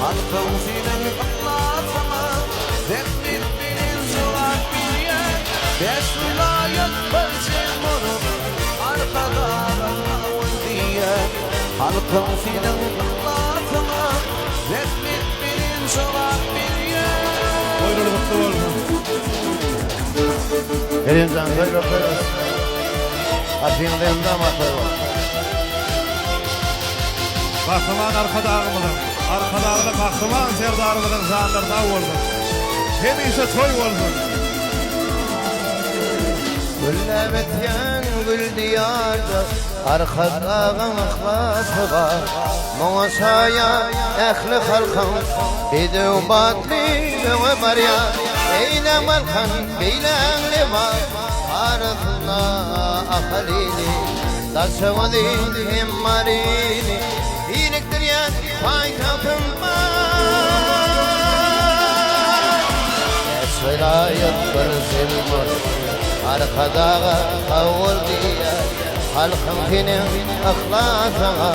halkın senin ıhlasına Demir benim zulak bir yer Beş vilayet bölçem olup arkada ağın diye halkın senin ıhlasına Demir benim zulak bir yer Buyurun mutlu olsun. Elimden böyle Hazinlerim damatları var. Kahraman arkadağımızın, arkadağını kahraman sevdarımızın zanlarına olsun. Hemiyse toy olsun. Gülle bityen gül diyarda arkadağın ıhlasıga Muğasaya ehli halkın bidu batli ve barya Eyle malkan beylenli var Arıfla ahalini Tasavvudin himmarini İyiliktir ya paytapın var Esvelayet bir zilmur Arkadağa kavul diye Halkın senin ıhlasına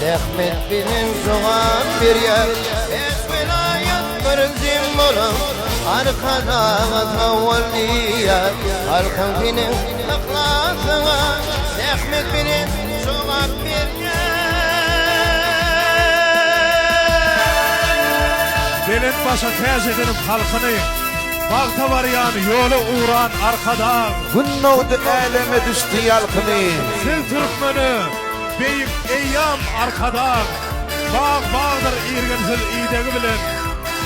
Dehmet benim soğan bir yer Esvelayet bir zilmur Arkadağa kavul diye Halkın senin ıhlasına Dehmet benim soğan bir yer Belin başa tez edelim halkını. Bağta var yani yolu uğran arkadağ. Günnoğdu eleme düştü yalkını Sil Türkmenü, beyik eyyam arkadağ. Bağ bağdır irgensiz idegi bilen.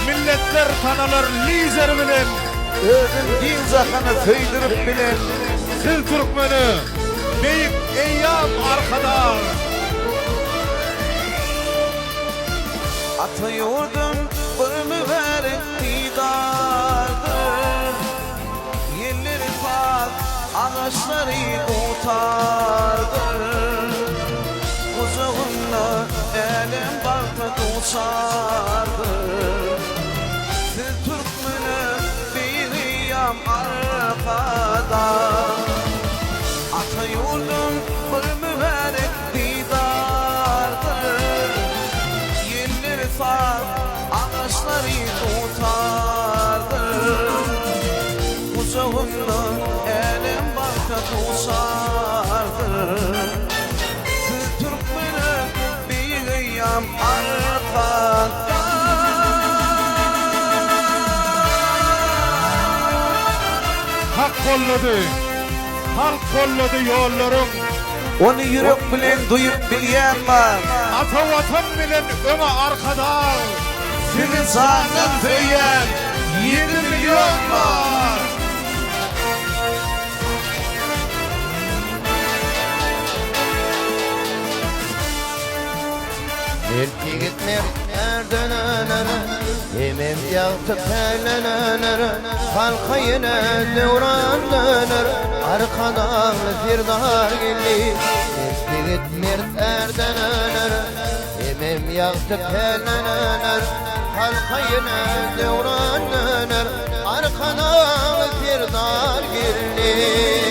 Milletler tanalır lizer bilen. Özün din zakanı söydürüp bilen Sil Türkmenü, beyik eyyam arkadağ. Atı yurdun bir mübarek didardır Yerleri pak ağaçları utardır Kuzuğunla elem balta kusardır Siz Türkmenü bir yam arkada Atı yurdun bir mübarek didardır Yerleri pak ağaçları tutardır Kuzuğunla elim balta kusardır Siz Türkmenü bir yam arkada Hak kolladı, halk kolladı yollarım. Onu yürek bilen duyup bilyen var Ata vatan bilen öne arkada. Senin zanın feyen 7 milyon var Melki gitmer erdenenere Hemem yaktı terlenenere Halka yine devran döner Arkadan firdar geldi Melki gitmer erdenenere Hemem yaktı terlenenere Halka yine devran döner Arkadan firdar geldi